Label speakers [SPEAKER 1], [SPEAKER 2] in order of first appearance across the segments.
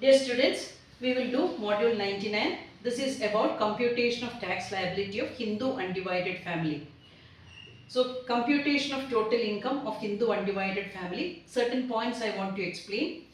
[SPEAKER 1] Dear students, we will do module 99. This is about computation of tax liability of Hindu undivided family. So, computation of total income of Hindu undivided family. Certain points I want to explain.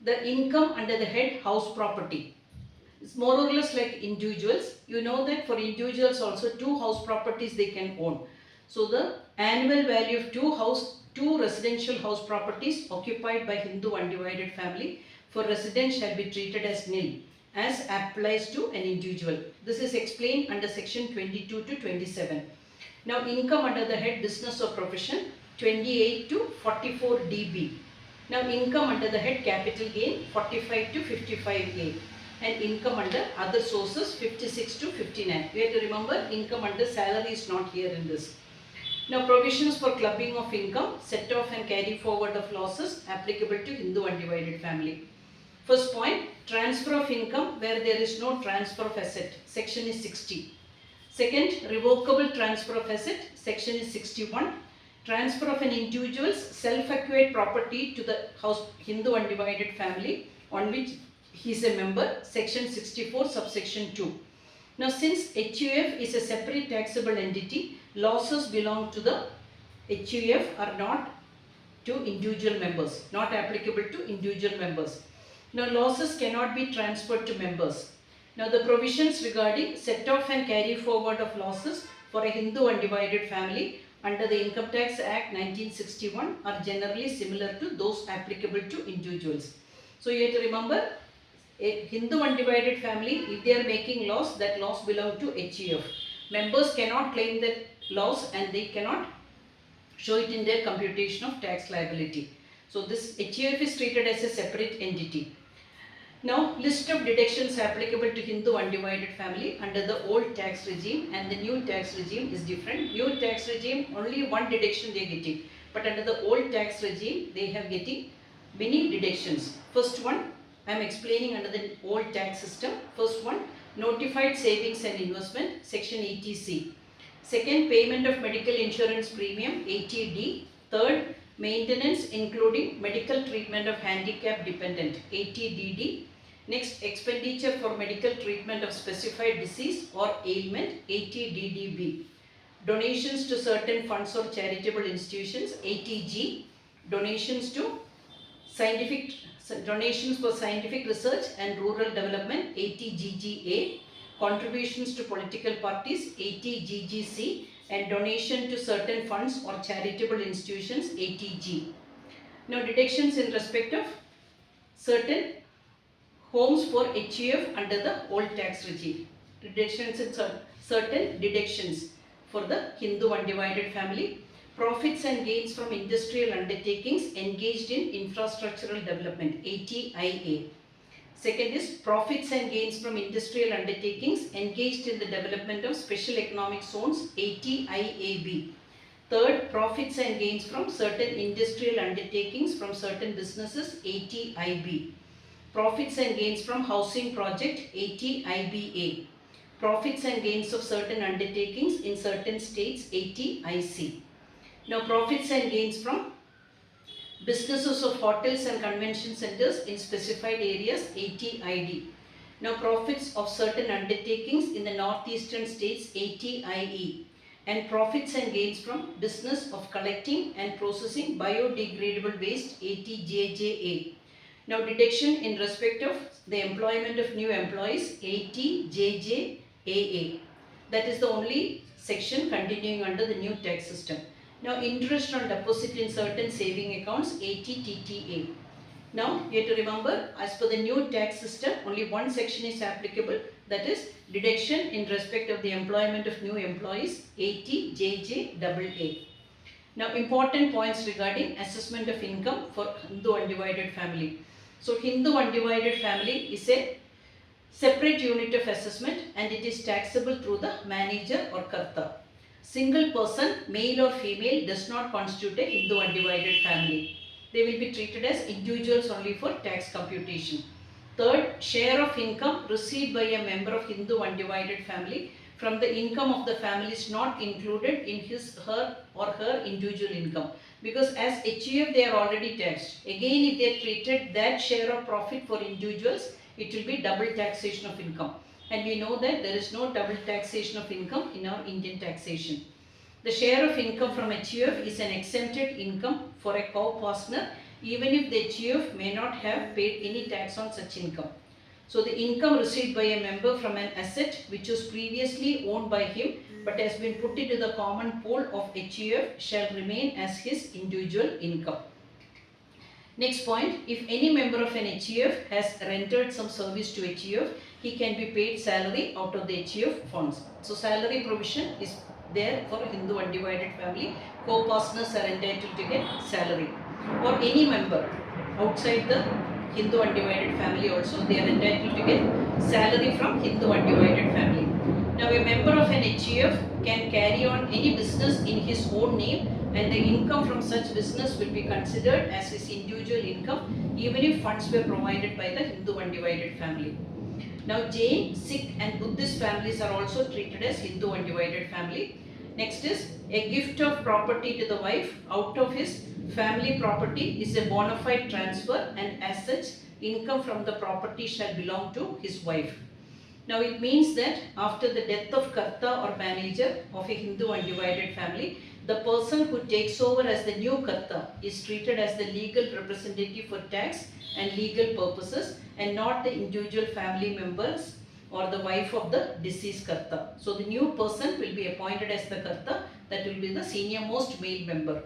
[SPEAKER 1] The income under the head house property. It's more or less like individuals. You know that for individuals also two house properties they can own. So the annual value of two residential house properties occupied by Hindu undivided family for residents shall be treated as nil as applies to an individual. This is explained under section 22 to 27. Now income under the head business or profession 28 to 44 dB. Now income under the head capital gain 45 to 55A and income under other sources 56 to 59. We have to remember income under salary is not here in this. Now provisions for clubbing of income, set off and carry forward of losses applicable to Hindu undivided family. First point, transfer of income where there is no transfer of asset. Section is 60. Second, revocable transfer of asset. Section is 61. Transfer of an individual's self-acquired property to the house Hindu undivided family on which he is a member. Section 64 subsection 2. Now since HUF is a separate taxable entity, losses belong to the HUF are not to individual members, not applicable to individual members. Now losses cannot be transferred to members. Now the provisions regarding set off and carry forward of losses for a Hindu undivided family under the Income Tax Act 1961 are generally similar to those applicable to individuals. So you have to remember a Hindu undivided family, if they are making loss, that loss belongs to HUF. Members cannot claim that loss and they cannot show it in their computation of tax liability. So this HUF is treated as a separate entity. Now list of deductions applicable to Hindu undivided family under the old tax regime and the new tax regime is different. New tax regime only one deduction they are getting, but under the old tax regime they have getting many deductions. First one I am explaining under the old tax system. First one, notified savings and investment, section 80C. Second, payment of medical insurance premium, 80D. Third, maintenance including medical treatment of handicapped dependent, 80DD. Next, expenditure for medical treatment of specified disease or ailment, 80DDB. Donations to certain funds or charitable institutions, 80G. Donations for scientific research and rural development, 80GGA. Contributions to political parties, 80GGC. And donation to certain funds or charitable institutions, 80G. Now deductions in respect of certain homes for HUF under the old tax regime. Deductions in certain deductions for the Hindu undivided family. Profits and gains from industrial undertakings engaged in infrastructural development, 80IA. Second is profits and gains from industrial undertakings engaged in the development of special economic zones, 80IAB. Third, profits and gains from certain industrial undertakings from certain businesses, 80IB. Profits and gains from housing project, 80IBA. Profits and gains of certain undertakings in certain states, 80IC. Now profits and gains from businesses of hotels and convention centers in specified areas, 80ID. Now profits of certain undertakings in the northeastern states, 80IE. And profits and gains from business of collecting and processing biodegradable waste, 80JJA. Now deduction in respect of the employment of new employees, 80JJAA. That is the only section continuing under the new tax system. Now interest on deposit in certain saving accounts, 80TTA. Now you have to remember, as per the new tax system, only one section is applicable, that is deduction in respect of the employment of new employees, 80JJAA. Now important points regarding assessment of income for Hindu undivided family. So Hindu undivided family is a separate unit of assessment and it is taxable through the manager or karta. Single person, male or female, does not constitute a Hindu undivided family. They will be treated as individuals only for tax computation. Third, share of income received by a member of Hindu undivided family from the income of the family is not included in his, her or her individual income. because as HUF they are already taxed. Again, if they treated that share of profit for individuals, it will be double taxation of income. And we know that there is no double taxation of income in our Indian taxation. The share of income from HUF is an exempted income for a co-partner, even if the HUF may not have paid any tax on such income. So the income received by a member from an asset which was previously owned by him but has been put into the common pool of HUF shall remain as his individual income. Next point, if any member of an HUF has rendered some service to HUF, he can be paid salary out of the HUF funds. So salary provision is there for Hindu undivided family. Co-partners are entitled to get salary. Or any member outside the Hindu undivided family also, they are entitled to get salary from Hindu undivided family. Now a member of an HUF can carry on any business in his own name, and the income from such business will be considered as his individual income even if funds were provided by the Hindu undivided family. Now Jain, Sikh and Buddhist families are also treated as Hindu undivided family. Next is a gift of property to the wife out of his family property is a bona fide transfer, and as such income from the property shall belong to his wife. Now it means that after the death of Karta or manager of a Hindu undivided family, the person who takes over as the new Karta is treated as the legal representative for tax and legal purposes, and not the individual family members or the wife of the deceased Karta. So the new person will be appointed as the Karta, that will be the senior most male member.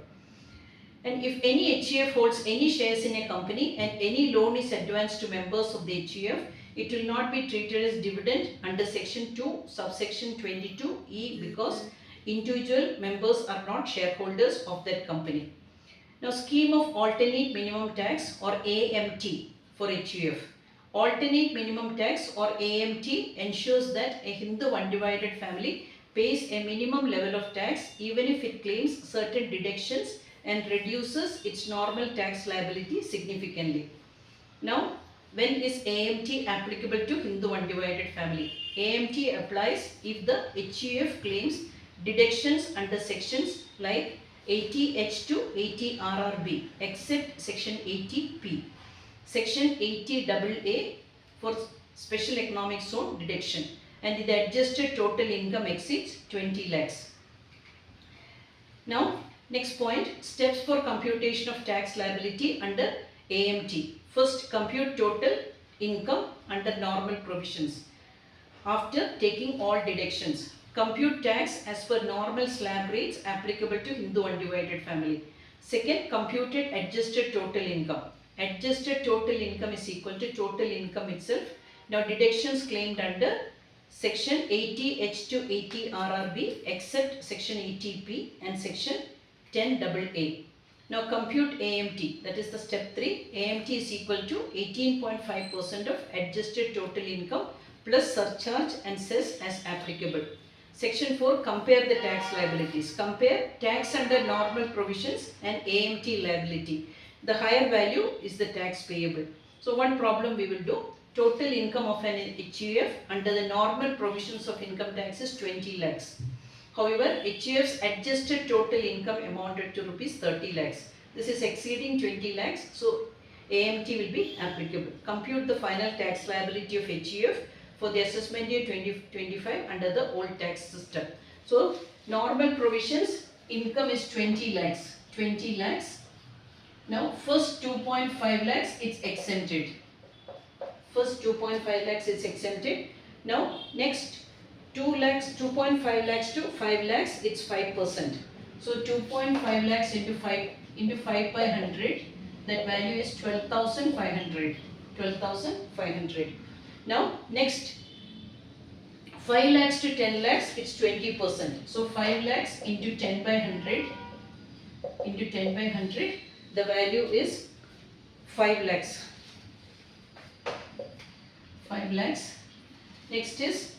[SPEAKER 1] And if any HUF holds any shares in a company and any loan is advanced to members of the HUF, it will not be treated as dividend under section 2 subsection 22E because individual members are not shareholders of that company. Now scheme of alternate minimum tax or AMT for HUF. Alternate minimum tax or AMT ensures that a Hindu undivided family pays a minimum level of tax even if it claims certain deductions and reduces its normal tax liability significantly. Now, when is AMT applicable to Hindu undivided family? AMT applies if the HUF claims deductions under sections like 80H to 80RRB except section 80P. Section 80AA for special economic zone deduction, and the adjusted total income exceeds 20 lakhs. Now, next point, steps for computation of tax liability under AMT. First, compute total income under normal provisions. After taking all deductions, compute tax as per normal slab rates applicable to Hindu undivided family. Second, computed adjusted total income. Adjusted total income is equal to total income itself. Now, deductions claimed under section 80H to 80RRB except section 80P and section 10AA. Now compute AMT, that is the step 3. AMT is equal to 18.5% of adjusted total income plus surcharge and cess as applicable. Section 4, compare the tax liabilities. Compare tax under normal provisions and AMT liability. The higher value is the tax payable. So one problem we will do. Total income of an HUF under the normal provisions of income tax is 20 lakhs. However, HUF's adjusted total income amounted to rupees 30 lakhs. This is exceeding 20 lakhs, so AMT will be applicable. Compute the final tax liability of HUF for the assessment year 2025 under the old tax system. So, normal provisions, income is 20 lakhs. 20 lakhs. Now, first 2.5 lakhs, it's exempted. First 2.5 lakhs is exempted. Now, next 2 lakhs, 2.5 lakhs to 5 lakhs, it's 5%. So 2.5 lakhs into 5 by 100, that value is 12,500. 12,500. Now next 5 lakhs to 10 lakhs, it's 20%. So 5 lakhs into 10 by 100 into 10 by 100, the value is 5 lakhs. 5 lakhs. Next is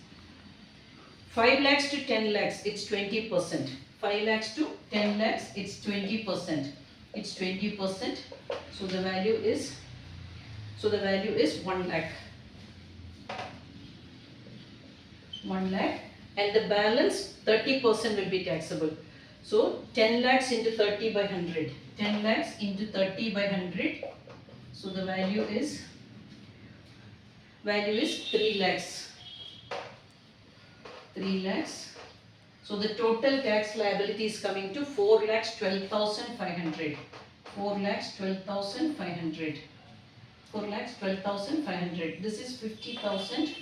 [SPEAKER 1] 5 lakhs to 10 lakhs, it's 20%. 5 lakhs to 10 lakhs, it's 20%. It's 20%. So the value is 1 lakh. 1 lakh, and the balance 30% will be taxable. So 10 lakhs into 30 by 100, 10 lakhs into 30 by 100. So the value is 3 lakhs. 3 lakhs. So the total tax liability is coming to 4 lakhs 12,500. 4 lakhs 12,500. 4 lakhs 12,500. This is 50,000.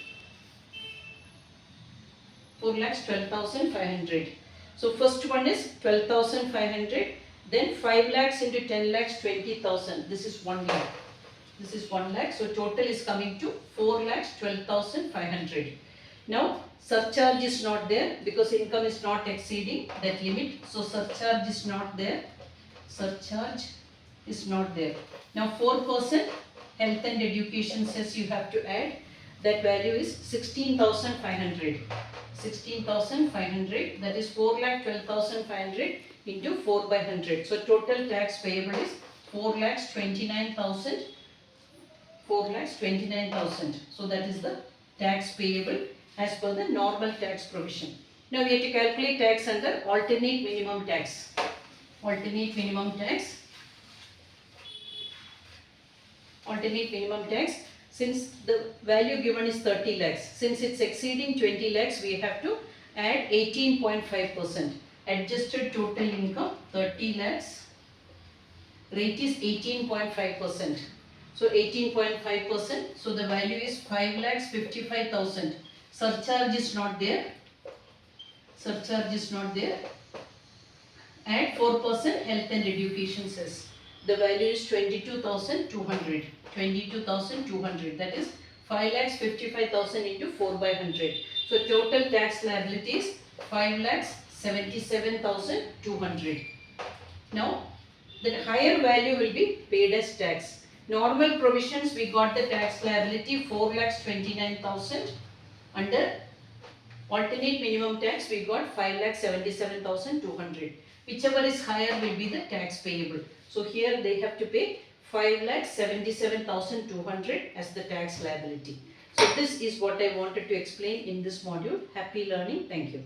[SPEAKER 1] 4 lakhs 12,500. So first one is 12,500. Then 5 lakhs into 10 lakhs 20,000. This is 1 lakh. This is 1 lakh. So total is coming to 4 lakhs 12,500. Now surcharge is not there because income is not exceeding that limit. So surcharge is not there. Surcharge is not there. Now 4% health and education cess you have to add. That value is 16,500. 16,500, that is 4,12,500 into 4 by 100. So total tax payable is 4,29,000. 4,29,000. So that is the tax payable as per the normal tax provision. Now we have to calculate tax under alternate minimum tax. Alternate minimum tax. Alternate minimum tax. Since the value given is 30 lakhs, since it's exceeding 20 lakhs, we have to add 18.5%. Adjusted total income 30 lakhs, rate is 18.5%. So 18.5%, so the value is 5 lakhs 55,000. Surcharge is not there. Surcharge is not there. Add 4% health and education cess. The value is 22,200. 22,200, that is 5 lakhs 55,000 into 4 by 100. So total tax liability is 5 lakhs 77,200. Now the higher value will be paid as tax. Normal provisions we got the tax liability 4 lakhs 29,000. Under alternate minimum tax we got 5 lakhs 77,200. Whichever is higher will be the tax payable. So here they have to pay 5 lakhs 77,200 as the tax liability. So this is what I wanted to explain in this module. Happy learning. Thank you.